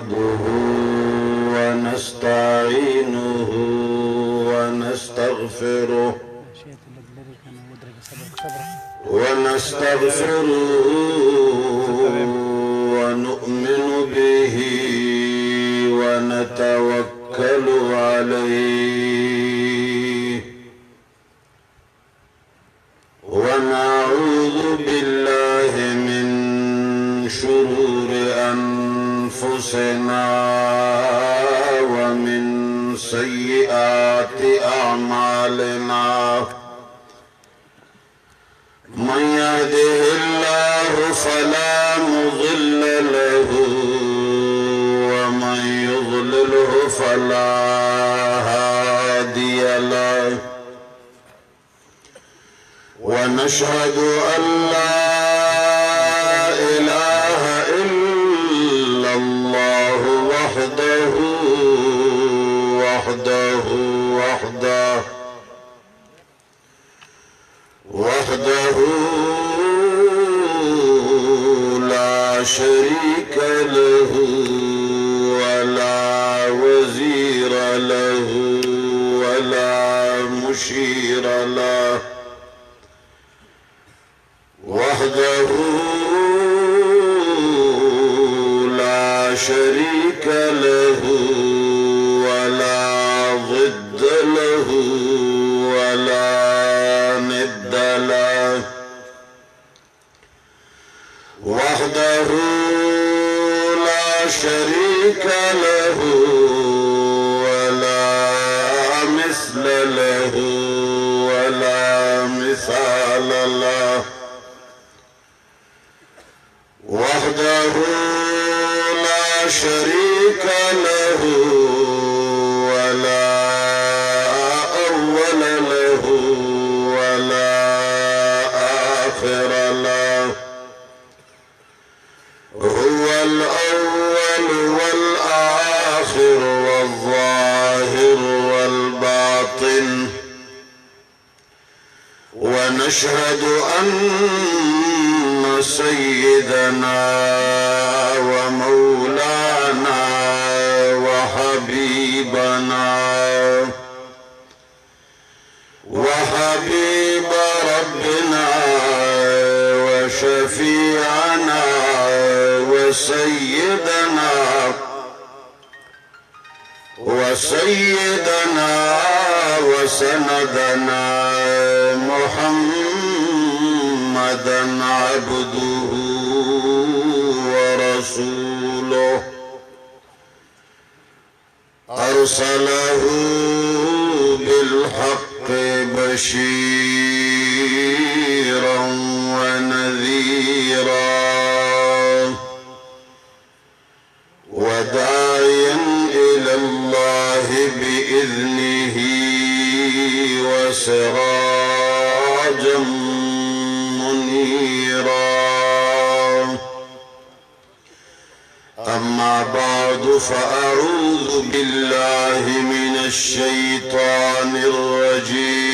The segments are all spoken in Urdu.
نحمده ونستعينه ونستغفره ونؤمن به ونتوكل عليه ونعوذ بالله من شرور أنفسنا ومن سيئات أعمالنا من يهده الله فلا مضل له ومن يضلله فلا هادي له ونشهد أن لا إله إلا الله وحده لا شريك له ولا وزير له ولا مشير له وحده لا شريك له ولا ضد له ولا ند له وحده لا شريك له ولا مثل له ولا مثال له وحده لا شريك له ولا أول له ولا آخر له هو الأول والآخر والظاهر والباطن ونشهد أن سيدنا ومولانا وحبيب ربنا وشفيعنا وسيدنا وسندنا محمدا عبده ورسوله أرسله بالحق بشيرا ونذيرا وداعيا إلى الله بإذنه وسراجا منيرا أما بعد فأعوذ بالله من الشيطان الرجيم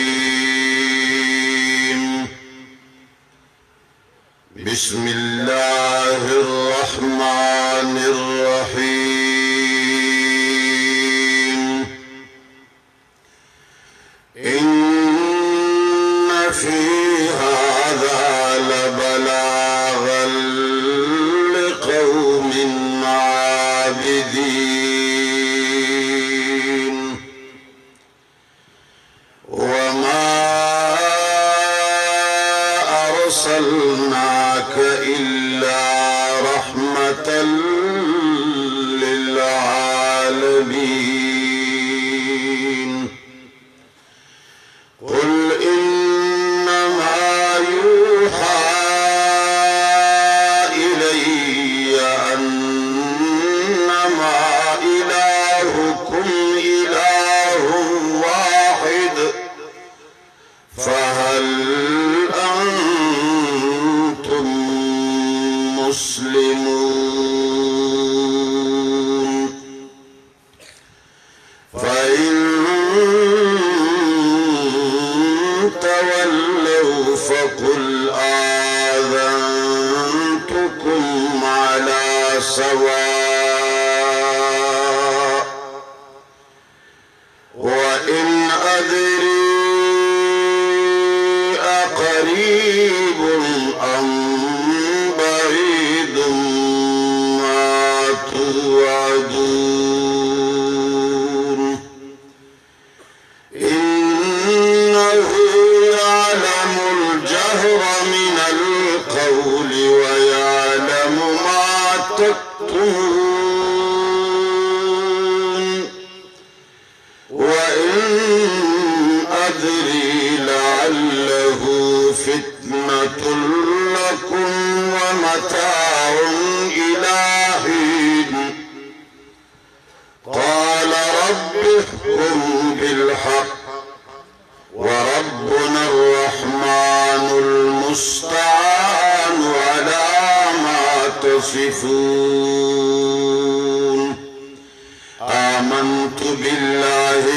بسم الله الرحمن الرحيم إن في هذا لبلاغا لقوم عابدين وما أرسلناك إلا رحمة للعالمين قل إنما يوحى إلي أنما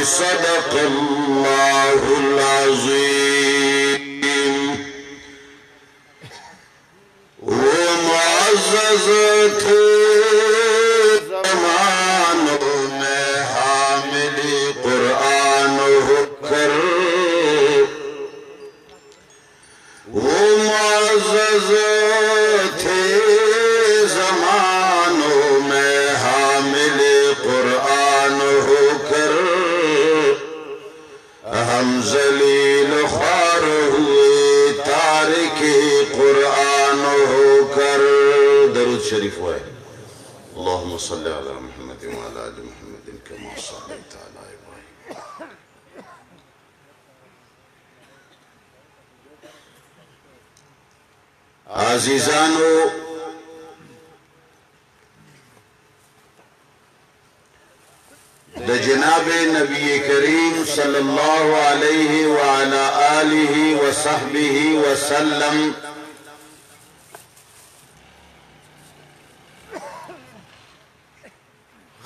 صدق الله العظيم ومعزز تھے زمانوں میں حامل قرآن ہو کر وہ معزز تھے زمانوں میں حامل قرآن ہو کر ہم ذلیل خوار ہوئے تارک قرآن ہو کر درود شریف ہوئے اللہم صلی علی محمد وعلی آل محمد کما صلیت علی ابراہیم عزیزانو جناب نبی کریم صلی اللہ علیہ وعلا آلہ وصحبہ وسلم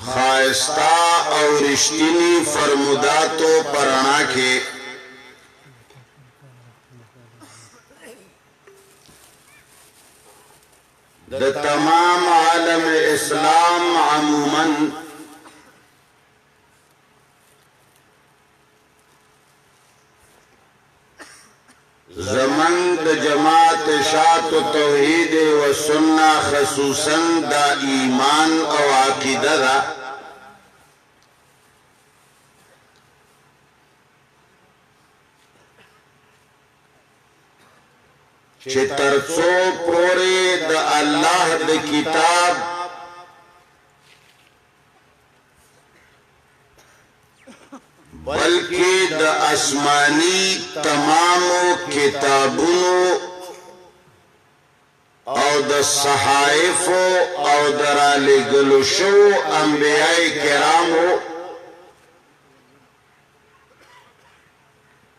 خائستہ اور رشتینی فرموداتو پرانا کے دا تمام عالم اسلام عموماً زمن دا جماعت اشاعت و توحید و سنہ خصوصاً دا ایمان او عقیدہ دا چه ترڅو پورې د الله د کتاب بلکې د آسمانی تمامو کتابونو او د صحائف او د رالېږلو شوو انبیاء کرامو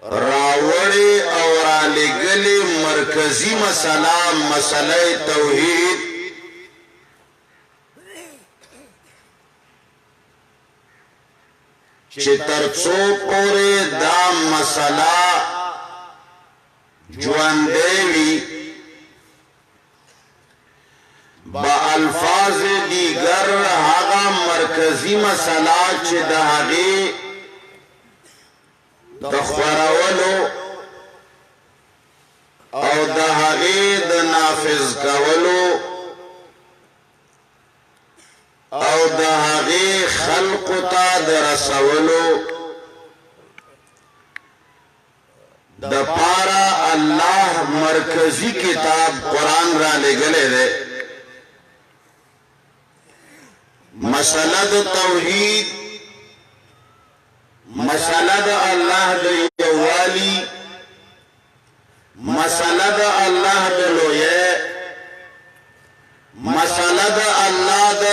راوړې او رالېږلې مرکزی مسله توحید چې ترڅو پورې دا مسله ژوندۍ وي با الفاظ دیگر هغه مرکزی مسله چې د هغې د خورولو او د هغې د نافذ کولو او د هغې خلقو ته د رسولو د پاره الله مرکزی کتاب قرآن را لېږلی دی مسله د توحید مسله د الله د یووالي مسله د الله د لویۍ مسله د الله د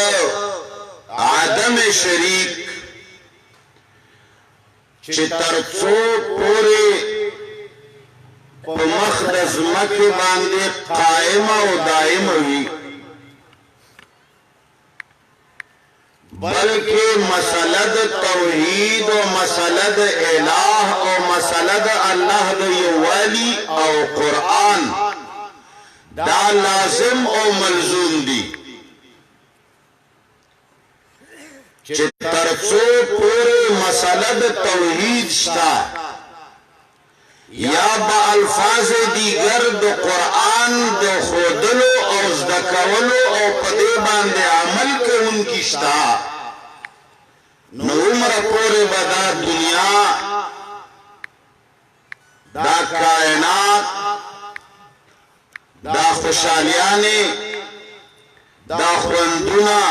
عدم شریک چې ترڅو پورې په مخ د ځمکې باندې قائمه او دائمه وي بلکې مسله د توحید او مسله د الہ او مسله د الله د یووالي او قرآن دا لازم او ملزوم دي چې ترڅو پورې مسله د توحید شته یا با الفاظ دیگر د قرآن د خودلو او زده کولو او په دې باندې عمل کوونکي شته نو عمر پورې به دا دنیا دا کائنات دا خوشحالیانې دا خوندونه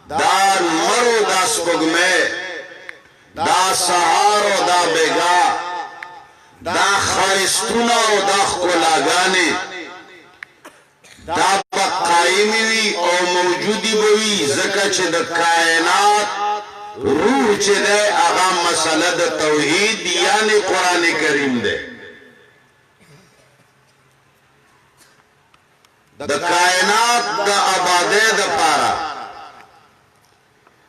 دا نمر و دا سپوږمۍ دا سهار و دا بیګا دا ښایستونه او دا ښکلاګانې دا به قایمې وي او موجودې به وي ځکه چې د کائنات روح چې دی هغه مسله د توحید یعنی قرآن کریم دی د کائنات د آبادۍ دپاره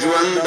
ژوند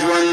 ژوند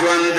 ژوند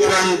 ژوند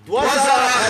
2000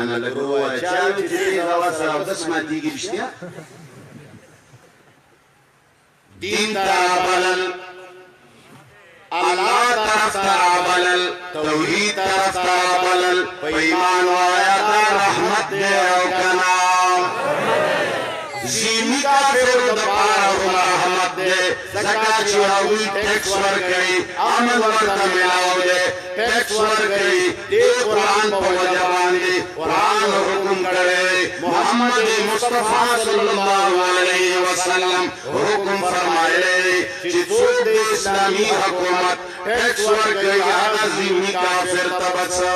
أنا لقوا شايف تري غواصة وتسمع تيجي بشتيا دين ترابلل الله طرف ترابلل توحيد طرف ترابلل وإيمان وآيات رحمت دے او کنا زیمی کافر دپارا رحمت دے زکات چې هغوی ټیکس ورکوي امن ورته میلاو دی ټیکس ورکوي دې قرآن په وجه باندې قرآن حکم کړی محمد مصطفی صلی الله علیه وسلم حکم فرمایلی چې څوک د اسلامي حکومت ټیکس ورکوي هغه ذمي کافر ته به څه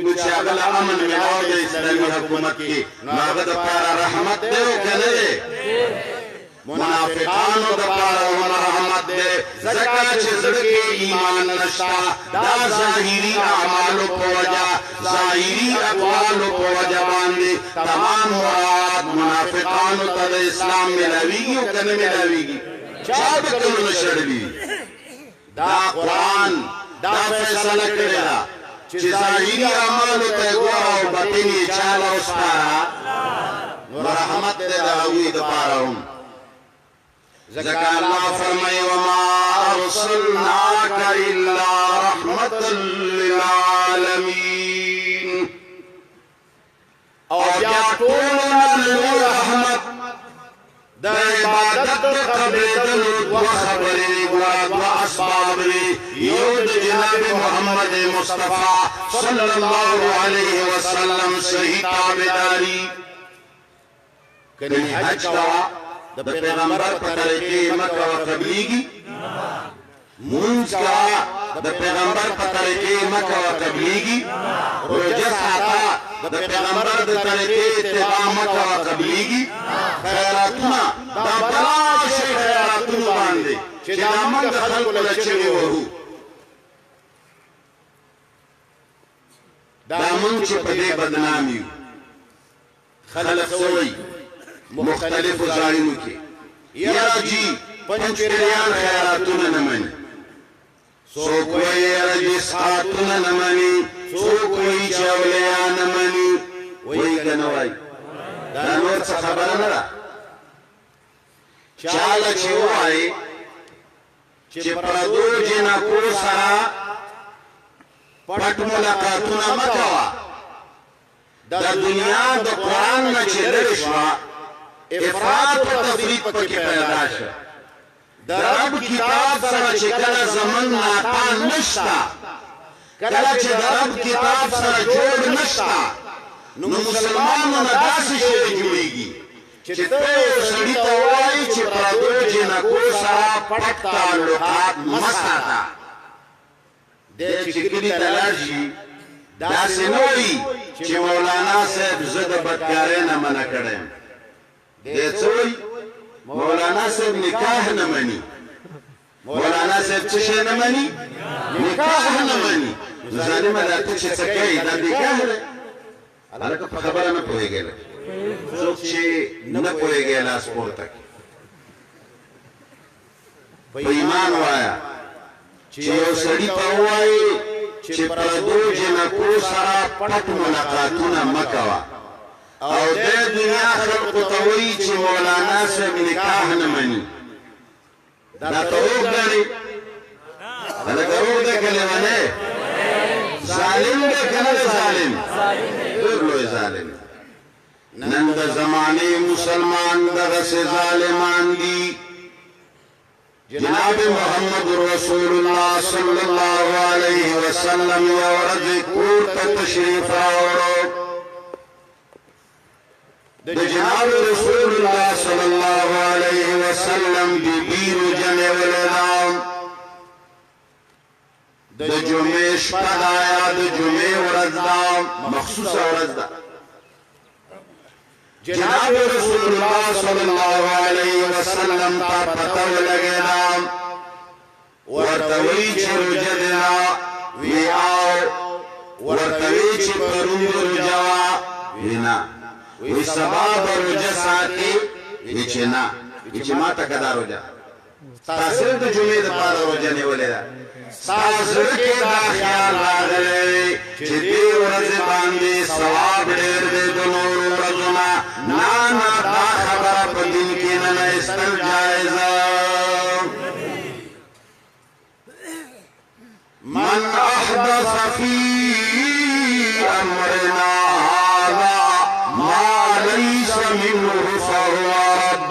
نو چې هغه له امن میلاو دی اسلامي حکومت کې نو هغه دپاره رحمت دی او که نه دی منافقانو دپاره هم رحمت دی ځکه چې زړه کې ایمان نشته دا ظاهري اعمالو په وجه ظاهري اقوالو په وجه باندې تمام مراد منافقانو ته د اسلام میلاویږي او که نه میلاویږي چا به کلونه شړلي دا قرآن دا فیصله کړې ده چې ظاهري اعمالو ته ګوره او باطن یې چاله وسپاره نو رحمت دی د هغوی دپاره هم ځکه الله فرمایي وما ارسلناک الا رحمة للعالمین او بیا ټولو لوی رحمت د عبادت قبلېدلو دوه خبرې ګوره دوه اسباب دي یو د جناب محمد مصطفی صلی الله علیه وسلم صحیح تابعداري کنی حج کوا د پیغمبر په طریقې مه کوه قبلیږي مونځ کوا د پیغمبر په طریقې مه کوه قبلیږي روژه ساته د پیغمبر د طریقې اتباع مه کوه قبلیږي خیراتونه دا بلا شي خیراتونو باندې چې دا موږ خلکو له چغې وهو دا موږ چې په دې بدنام یو خلک څه وایي مختلفو ځایونو کې یاره جي پنجپیریان خیراتونه نه مني څوک وایي یاره جي اسقاطونه نه مني څوک وایي چې اولیاء نه مني وایي که نه وایي دا نور څه خبره نه ده چاله چې ووایي چې پردو جنکو سره پټ ملاقاتونه مه کوه د دنیا د قرآن نه چې لرې شوه افراط و تفریط پکې پیدا شه د رب کتاب سره چې کله زمن ناکام نشته کله چې د رب کتاب سره جوړ نشته نو مسلمانو نه داسې شی جوړېږي چې ته یو سړي ته وایي چې پردو جنکو سره پټ تعلقات مه ساته دی چې کلي ته لاړ شي داسې نه وایي چې مولانا صاحب زه د بدکارۍ نه منع کړی یم دی څه وایي مولانا صاحب نکاح نه مني مولانا صاحب څه شی نه مني نکاح نه مني نو ظالمه دا ته چې څه کوي دا نکاح دی هلکه په خبره نه پوهېږې څوک چې نه پوهېږې لاس پورته کړي په ایمان وایه چې یو سړي ته ووایي چې پردو جنکو سره پټ ملاقاتونه مه کوه او د دنیا خلقو ته وایي چې مولانا صاحب نکاح نه مني دا ته روغ ګڼي هلکه روغ دی که لیونی ظالم دی که نه دی ظالم ډېر لوی ظالم نن د زمانې مسلمان دغسې ظالمان دي جناب محمد رسول الله صلی الله علیه وسلم یو ورځ کور ته تشریف راوړو د جناب رسول الله صلی الله علیه وسلم بیبیانو جمع ولیدام د جمعې شپه ده یا د جمعې ورځ ده مخصوصه ورځ ده جناب رسول الله صلی الله علیه وسلم ته پته ولګېده ورته وایي چې روژه دې ده وی او ورته وایي چې پرون روژه وه وی نه وی سبا به روژه ساتي وی چې نه وی چې ما ته که دا روژه ستا صرف د جمعې دپاره روژه نیولې ده ستا زړه کې دا خیال راغلی چې دې ورځې باندې ثواب ډېر دی د نورو ورځو نه نه نه دا خبره په دین کې نه ایستل جایزه من احدث فی امرنا هذا ما ليس منه فهو رد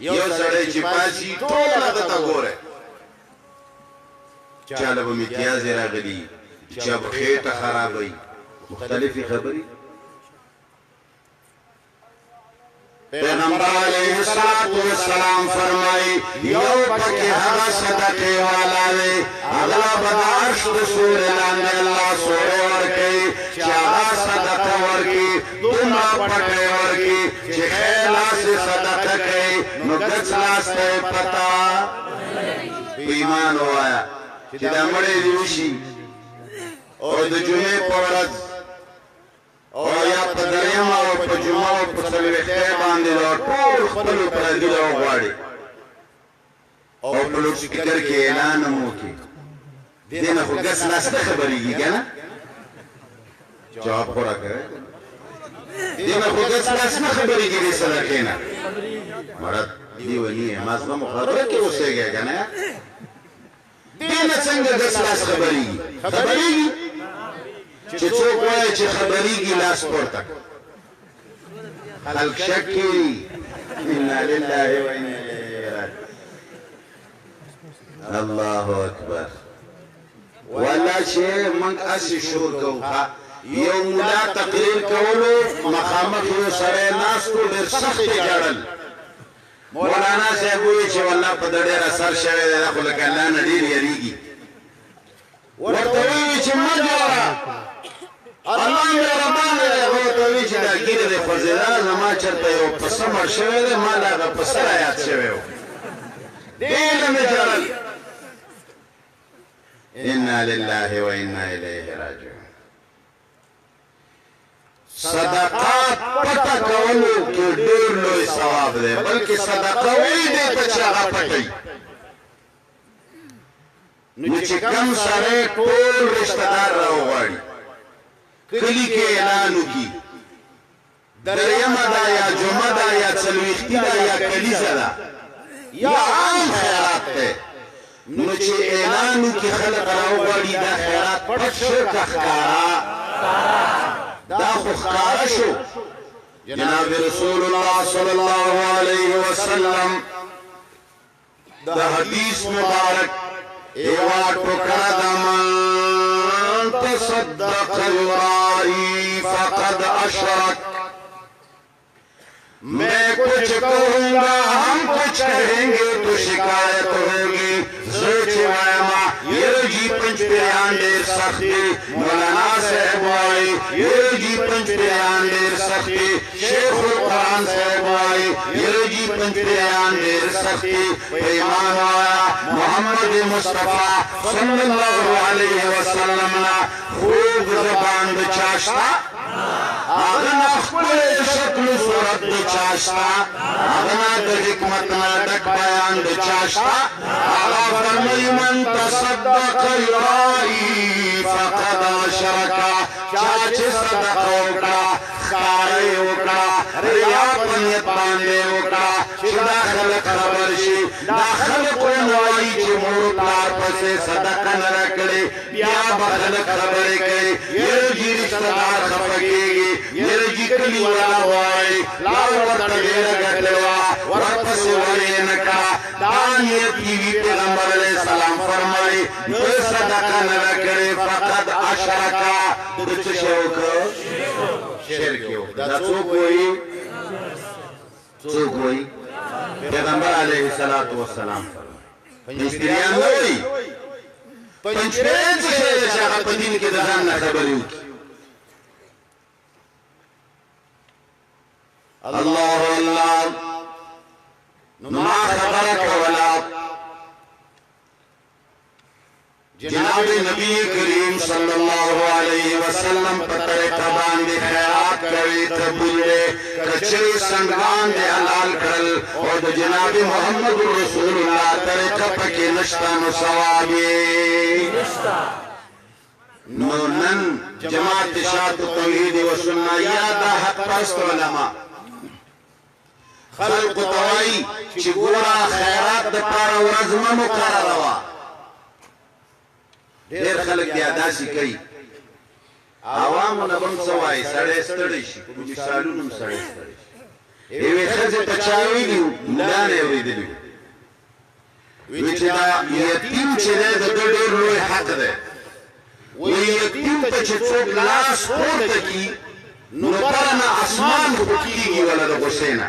یو سړی چې پاسي ټول هغه ته ګوره چاله به امتیازې راغلي چا به خېټه خرابوي مختلفې خبرې پیغمبر علیه السلام فرمایي یو پکې هغه صدقې والا دی هغه به د عرش د سورې لاندې الله سورې ورکوي چې هغه صدقه ورکړي دومره پټی ورکړي چې ښی لاس یې صدقه کوي نو ګچ لاس ته یې پته په ایمان ووایه چې دا مړی دې وشي او د جمعې په ورځ او یا په درېیمه او په جمعه او په څلوېښتۍ باندې د ټول خپلو پردي له وغواړي او په لوډ سپیکر کې اعلان هم وکړي دې نه خو ګس لاس نه خبرېږي که نه جواب خو راکوئ دې نه خو ګس لاس نه خبرېږي دې صدقې نه مړه دې ونی ما زما مخاطره کې اوسېږی که نه دې نه څنګه ګس لاس خبرېږي خبرېږي چې څوک وایي چې خبرېږي لاس پورته خلق شک کوي انا لله و انا الیه راجعون الله اکبر ولا چې موږ اسې شور کوو یو ملا تقریر کولو مخامخ یو سړی ناست و ډېر سخت یې ژړل مولانا صاحب وویل چې والله په ده ډېر اثر شوی دی دا خو لکه الله نه ډېر یېرېږي ورته وویل چې مه ژاړه الله مهربان دی هغه ورته وایي چې دا ږیره دی خوځېده زما چېرته یو پسه مړ شوی دی ما د هغه پسه رایاد شوی و ډېره مې ژړل انا لله و انا الیه راجعون صدقات پټه کولو کې ډېر لوی ثواب دی بلکې صدقه وایي دی ته چې هغه پټوي نو چې کوم سړی ټول رشته دار راوغواړي کلی کې اعلان وکړي درېیمه ده یا جمعه ده یا څلوېښتي ده یا کلیزه ده یا عام خیرات دی نو چې اعلان وکړي خلک راوغواړي دا خیرات پټ شو که ښکاره دا خو ښکاره شو جناب رسول الله صلی الله علیه وسلم د حدیث مبارک ایوا ټوکړه د من تصدق یرائی فقد اشرک میں کچھ کہوں گا ہم کچھ کہیں گے تو شکایت ہوگی سوچ وائما یہ جی پنچ پیران دیر سختی مولانا صاحب آئی یہ جی پنچ پیران دیر سختی شیخ القرآن صاحب آئی یہ جی پنچ پیران دیر سختی ایمان آیا محمد مصطفیٰ صلی اللہ علیہ وسلم نا خوب زبان بچاشتا آغنا خپل شکل صورت د چاشتا آغنا د حکمت نا ډک بیان د چاشتا آغا فرمای من تصدق یرائی فقد اشرکا چاچ صدقه وکړه ښکاره وکړه ریا په نیت باندې وکړه چې دا خلک خبر شي دا خلک ووایي چې مور پلار پسې صدقه نه راکړې بیا به خلک خبرې کوي یره جي رشته دار خفه کېږي یره جي کلي والا وایي لار ورته ډېره ګټلې وه ورپسې ولې نه کړه دا نیت یې وي پیغمبر علیه السلام فرمایي ده صدقه نه راکړې فقد اشرکه ده څه شی وکړه شرک یې وکړه دا څوک وایي څوک وایي پیغمبر علیه السلام پنځپیریان نه وایي پنځپیریان څه شی دی چې هغه په دین کې د ځان نه خبرې وکړي الله الله نو ما خبره کوله جناب نبی کریم صلی الله علیه وسلم په طریقه باندې خیرات کوي قبول دی کچری سنگان دی حلال کړل او د جناب محمد رسول الله طریقه پکې نشته نو ثواب یې نو نن جماعت اشاعت توحید و سنت یا د حق پرست علما خلق توای چې ګورا خیرات د پاره ورځ مو مقرره وا ډېر خلک دی اداسي کوي عوامو نه بم سوای سړی ستړي شي په مثالونو سړی ستړي یوې ښځې ته چا ویلي ملا نه یې اورېدلي وی چې دا یتیم چې دی د ده ډېر لوی حق دی وی یتیم ته چې څوک لاس پورته کړي نو بره نه اسمان خوټېږي وله د غوسې نه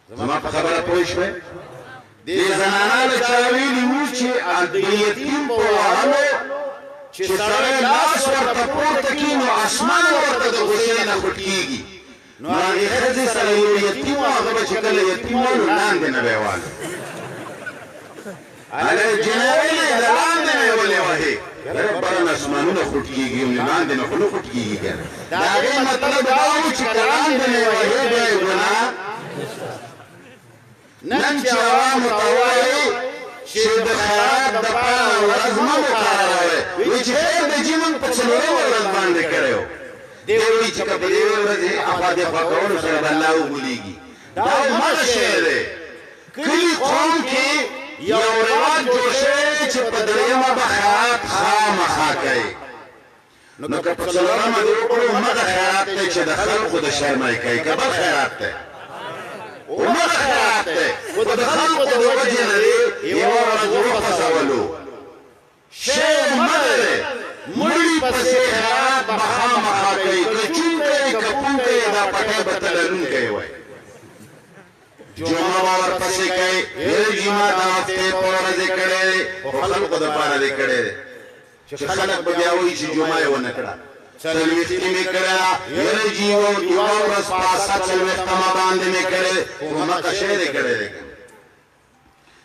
زما په خبره پوه شوې دې زنانه له چا ویلي وو چې د یتیم په وهلو چې سړی لاس ورته پورته کړي نو اسمان ورته د غوسې نه خوټېږي نو هغې ښځې سره یو یتیم و هغه به چې کله یتیم و نو لاندې نه به یې والو هغه جنوي د لاندې نه یې ولې وهې بره نه اسمانونه خوټېږي لاندې نه خو نه خوټېږي کنه د هغې مطلب دا و چې که لاندې نه یې وهې بیا یې ګناه نن چې عوامو ته وایي چې د خیرات دپاره ورځ مه مقرروئ وایي چې خیر دی جي موږ په څلورمه ورځ باندې کړی و دی وایي چې که په دې ورځې اخوا دېخوا کولو سره به الله وغولېږي دا همغه شی دی کلي قوم کې یو رواج جوړ شوی چې په درېیمه به خیرات خامخا کوي نو که په څلورمه دې وکړو همغه خیرات دی چې د خلقو د شرمۍ کوي که بل خیرات دی همغه خیرات دی خو د خلقو د وجې نه دی یوه ورځ وخوځولو شی همغه دی مړي پسې خیرات به خامخا کوي که چون کوي که پون کوي دا پټی به ته لرونکی وی جمعه به ورپسې کوي یره جمعه د هفتې په ورځې کړی دی خو خلقو دپاره دی کړی دی چې خلک به بیا وایي چې جمعه یې ونه کړه څلوېښتې مې کړې ده یره جي یوه ورځ په اسا څلوېښتمه باندې مې کړی دی خو همغه شی دی کړی دی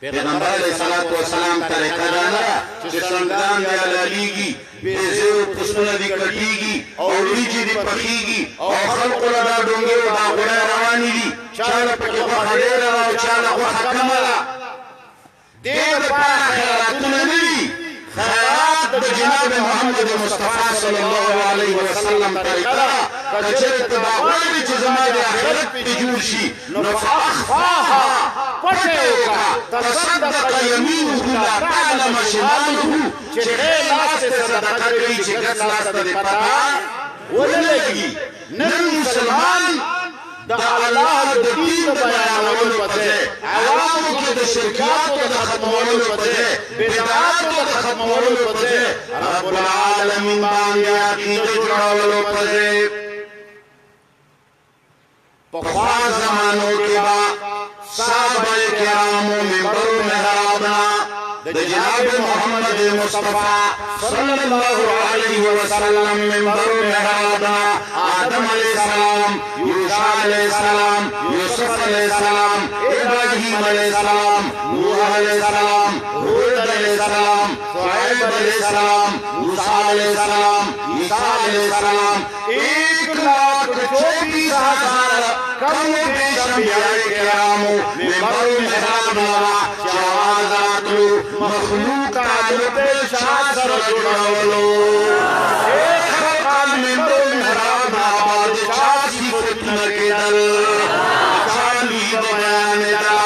پیغمبر علیه الصلاة والسلام طریقه دا نه ده چې څنګان دې حلالېږي بیزې او پسونه دې کټېږي او وریجې دې پخېږي او خلقو له دا ډونګې او دا غوړی روانې دي چا له پکې غوښه ډېره ده او چا له غوښه کمه ده دې دپاره خیراتونه نه دي خیرات د جناب محمد مصطفی صلی الله علیه وسلم طریقه ده که چېرې ته دا غواړې چې زما د آخرت پې جوړ شي نو فاخفاها پټه یې وکړه تصدق یمینه لا تعلم شماله چې ښی لاس ته صدقه کوي چې ګس لاس ته دې پته ونه لګي نن مسلمان د الله د دین د بیانولو په ځای عوامو کې د شرکیاتو د ختمولو په ځای بدعاتو د ختمولو په ځای رب العالمین باندې عقیده جوړولو په ځای پخوا زمانو کې به صحابه کرامو منبر و محرابنا د جناب محمد مصطفی صلی الله علیه وسلم منبر و محرابنا آدم علیہ السلام یوشع علیہ السلام یوسف علیہ السلام ابراہیم علیہ السلام نوح علیہ السلام ہود علیہ السلام شعیب علیہ السلام موسیٰ علیہ السلام عیسیٰ علیہ السلام 1,24,000 کم پیش انبیاء کرامو منبر و محرابنا شہازاتو مخلوق تعلق شاہ سر جڑولو ایک خلقان منبر و محرابنا بادشاہ صفتنا کدل شاہی بیان دا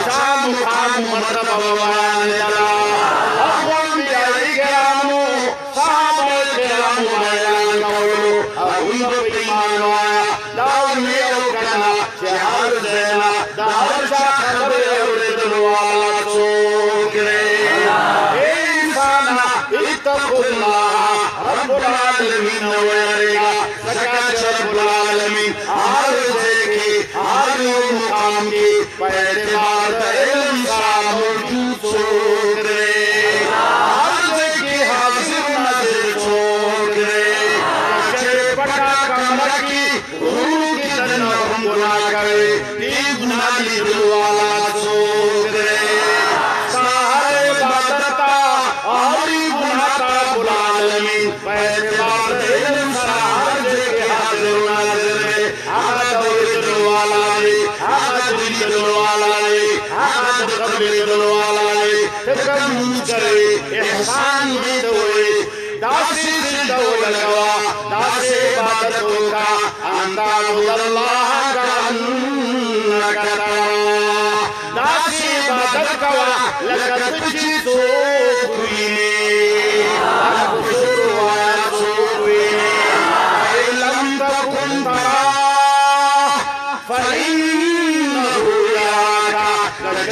شاہ مقام مرتبہ بیان دا اخوان بیائی کرامو صحابہ کرامو بیان کولو اوی بپیمان وایا داور میو کنا چہار زینا داور شاہ خبر اوردن والا چوکرے اے انسانا اتقوا اللہ رب العالمین ویرگا سکاچ رب العالمین ہر جگہ ہر مقام کی پیدبار دا علم شاہ موجود چوکرے ہر جگہ حاضر نظر چوکرے چے پٹا کمرہ کی روح کی دن ہم گناہ کرے ایک گناہ لی دل والا چوکرے سہارے بادتا آری گناہ رب العالمین پیدبار دا علم شاہ ہر جگہ حاضر نظر ہے آگا دور دل والا ہے آگا دلی دل والا ہے آگا قبل دل والا ہے تکم کرے احسان بیت ہوئے داسی زندہ لگوا داسی عبادتوں کا انتا عبد اللہ کا انکا داسی عبادت کوا لکت چی سوکوینے لکت سوروایا سوکوینے علم تکن ترا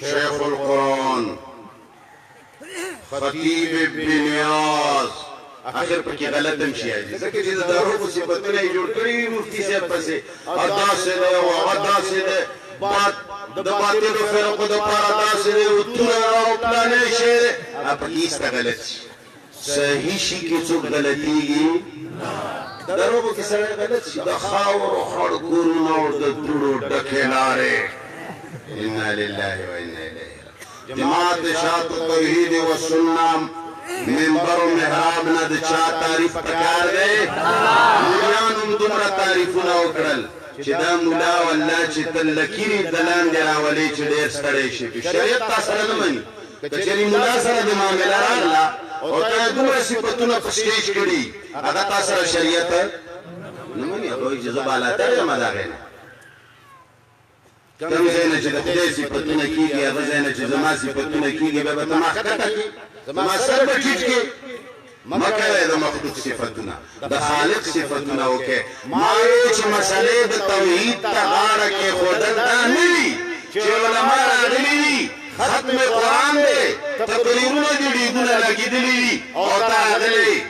شیخ القرآن خطیب ابن نیاز آخر پکې غلط هم شي حاجي ځکه چې د دروغو صفتونه یې جوړ کړي مفتي صاحب پسې داسې دی او هغه داسې دی د باطلو فرقو دپاره داسې دی او توره او پلانی شی دی پکې ایسته غلط شي صحیح شي کې څوک غلطېږي دروغو کې سړی غلط شي د خاورو خړ کورونه او د دوړو ډکې لارې انا لله و انا الیه جماعت شاعت توحید و سنت منبر و محراب نه د چا تعریف پکار دی مولیانو هم دومره تعریفونه وکړل چې دا مولا والله چې ته لکیرې د لاندې راولې چې ډېر ستړی شي شریعت تا سره نه مني که چېرې مولا سره د معامله راغله او تا دومره صفتونه په سټیج کړي هغه تا سره شریعت نه مني هغه وایي چې زه بالاتر یم د هغې نه کوم ځای نه چې د خدای صفتونه کېږي هغه ځای نه چې زما صفتونه کېږي بیا به ته ما ښکته کړي زما سر به ټیټ کړي مه کوئ د مخلوق صفتونه د خالق صفتونه وکړئ ما وایي چې مسلې د توحید ته غاړه کېښودل دا نه وي چې علما راغلي وي ختم قرآن دی تقریرونه دي ډیګونه لګېدلي وي او ته راغلی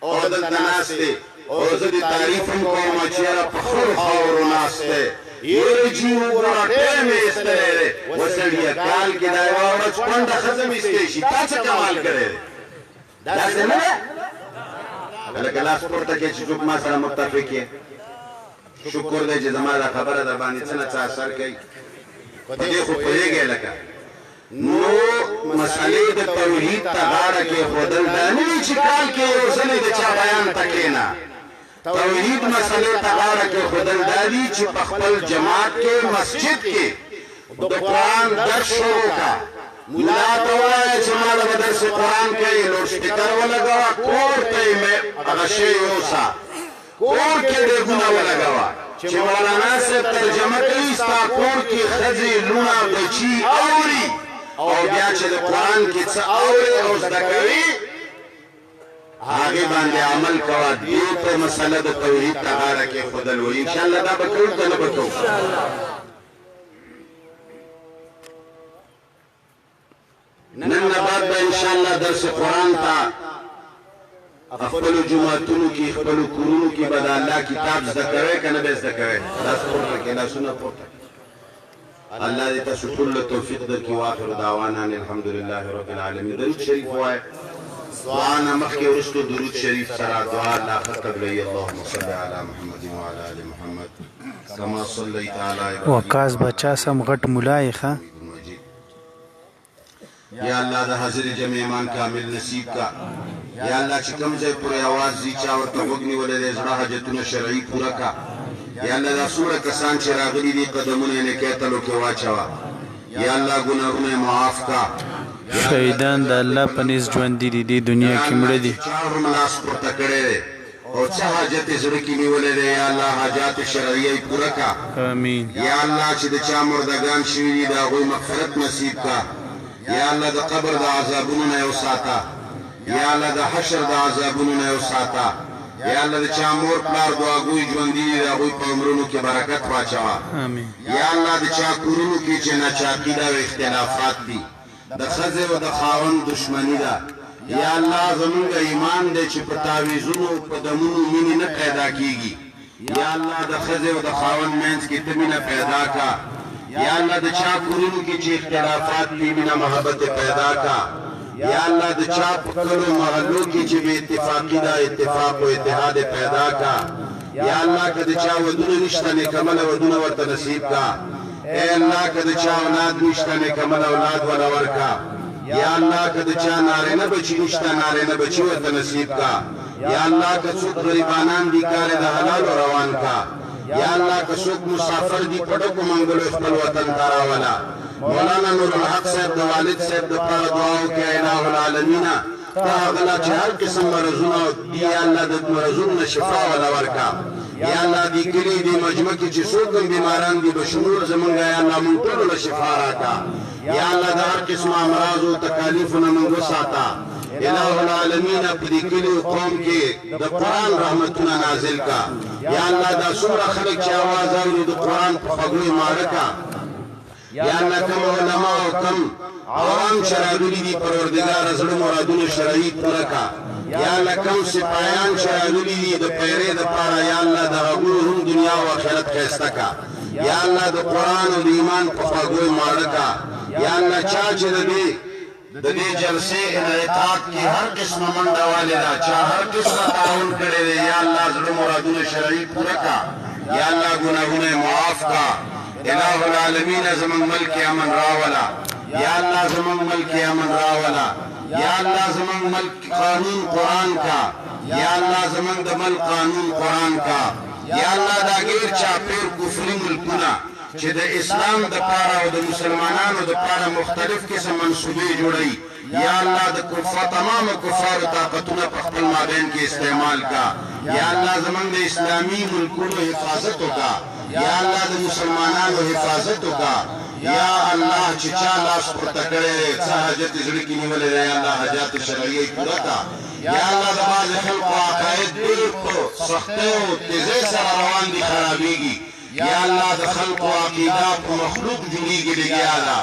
او دلته ناست دی او زه دې تعریف هم کوم چې یاره په خړو خاورو ناست دی یو جی وګوره ټیم یې ایستلی دی وسړیه کال کې دا یوه ورځ کونډه ښځه مې ایستی شي تا څه کمال کړی دی داسې نه ده هلکه لاس پورته کړې چې څوک ما سره متفق یې شکر دی چې زما دا خبره در باندې څه نه څه اثر کوي په دې خو پوهېږئ لکه نو مسئلې د توحید ته غاړه کېښودل دا نه وي چې کال کې یو ځلې د چا بیان ته کښېنه توحید مسئلې ته غاړه کېښودل دا دي چې په خپل جماعت کې مسجد کې د قرآن درس شروع کا مولا ته ووایه چې ما له به درس قرآن کوي لوډ سپیکر ولګوه کور ته یې هغه شی یوسه کور کې ډېګونه ولګوه چې مولانا صاحب ترجمه کوي ستا کور کې ښځې لوڼه بچي اوري او بیا چې د قرآن کې څه اوري او زده کوي هغې باندې عمل کوه دې ته مسله د توحید ته غاړه کېښودل وایي انشاءالله دا به کوو که نه به کوو نن نه بعد به انشاءالله درس قرآن ته خپلو جوماتونو کې خپلو کورونو کې به د الله کتاب زده کوئ که نه به زده کوئ لاس پورته کړئ لاسونه پورته الله دې تاسو ټول له توفیق درکړي واخر دعوانا ان الحمدلله رب العالمین درود شریف ووایه دعا نه مخکې وروستو درود شریف سره دعا الله قبلوي اللهم صل علی محمد وعلى ال محمد کما صلیت علی وقاص بچا سم غټ ملای ښه یا الله د حاضر جمع ایمان کامل نصیب کا یا الله چې کوم ځای پورې اواز ځي چا ورته غوږ نیولی دی زړه حاجتونه شرعي پوره کا یا الله دا څومره کسان چې راغلي دي قدمونه یې نیکۍ تلو کې واچوه یا الله ګناهونه یې معاف کا شهیدان د الله په نس ژوندي دي دې دنیا کې مړه دي چا هم لاس پورته کړی دی او څه حاجت یې زړه کې نیولی دی یا الله حاجات شرعیه یې پوره کا امین یا الله چې د چا مردګان شوي دي د هغوی مغفرت نصیب کا یا الله د قبر د عذابونو نه یې وساته یا الله د حشر د عذابونو نه یې وساته یا الله د چا مور پلار دعاګوی ژوندي دي د هغوی په عمرونو کې برکت واچوه یا الله د چا کورونو کې چې ناچاقي ده او اختلافات دي د ښځې او د خاوند دشمني ده یا الله زمونږ ایمان دی چې په تعویضونو په دمونو مینې نه پیدا کېږي یا الله د ښځې او د خاوند منځ کې ته مینه پیدا کا یا الله د چا کورونو کې چې اختلافات دي مینه محبت پیدا کا یا الله د چا په کلو محلو کې چې بې اتفاقي ده اتفاق و اتحاد پیدا کا یا الله که د چا ودونه نشته نیکمله ودونه ورته نصیب کا اے الله که د چا اولاد نشته نیکمله اولاد وله ورکا یا الله که د چا نارینه بچي نشته نارینه بچي ورته نصیب کا یا الله که څوک غریبانان دي کار یې د حلالو روان کا یا الله که څوک مسافر دي په ډکو منګلو خپل وطن ته راوله مولانا نور الحق صاحب د والد صاحب دپاره دعا وکړه اله العالمین ته هغه لا چې هر قسم مرضونه دي یا الله د مرضونو نه شفا وله ورکړه یا الله دې کلي دې مجمع کې چې څوک هم بیماران دي بشمول زمونږ یا الله مونږ ټولو له شفا راکړه یا الله د هر قسم امراضو تکالیفو نه مونږ وساته الہ العالمین په دې کلي قوم کې د قرآن رحمتونه نازل کا یا الله دا څومره خلک چې اواز اوري د قرآن په خوږوي ماړه کا یا الله کوم علما او کوم عوام چې راغلي دي پروردګار زړه مرادونه شرعي پوره کا یا الله کوم سپایان چې راغلي دي د پیرې دپاره یا الله د هغوی هم دنیا او آخرت ښایسته کا یا الله د قرآن او د ایمان په خوږوي ماړه کا یا الله چا چې د دې جلسې انعقاد کې هر قسمه منډه والې ده چا هر قسمه تعاون کړی دی یا الله زړه مرادونه شرعي پوره کا یا الله ګناهونه یې معاف کا الہ العالمین زمون ملک امن راولا یا الله زمون ملک امن راولا یا الله زمون ملک قانون قرآن کا یا الله زمون د ملک قانون قرآن کا یا الله دا غیر چاپیر کفري ملکونه چې د اسلام د پاره او د مسلمانانو د پاره مختلف قسم منصوبې جوړي یا الله د تمام کفار طاقتونه په خپل مابین کې استعمال کا یا الله زمون د اسلامي ملکونو حفاظت وکا یا الله د مسلمانانو حفاظت وکا یا الله چې چا لاس پورته کړی څه حاجت زړه کې نیولې دی یا الله حاجات شرعي پوره کا یا الله د باز خلکو عقاید ډېر په سختۍ او تیزۍ سره روان دي خرابېږي یا الله د خلقو عقیده په مخلوق جوړیږي لګیا ده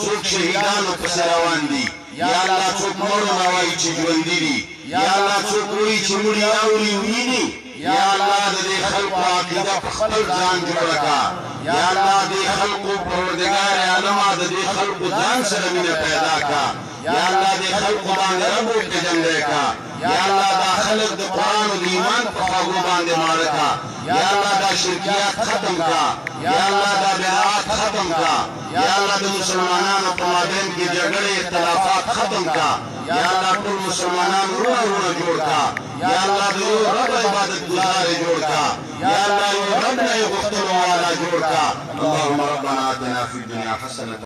څوک شهیدانو پسې روان دي یا الله څوک مړو نه وایي چې ژوندي دي یا الله څوک وایي چې مړي اوري ویني یا الله د دې خلقو عقیده په خپل ځان جوړه کا یا الله دې خلقو پروردګار عالمه د دې خلقو ځان سره مینه پیدا کا یا الله دې خلقو باندې رب وپېژندی کا یا الله دا خلق د قرآن او د ایمان په خوږو باندې ماړه کا یا الله دا شرکیات ختم کا یا الله دا بدعات ختم کا یا الله د مسلمانانو په مابین کې جګړې اختلافات ختم کا یا الله ټول مسلمانان ورونه جوړ کا یا الله د یو رب عبادت گزار جوړ کا یا الله یو رب نه غوښتلو والا جوړ کا اللهم ربنا آتنا فی الدنیا حسنة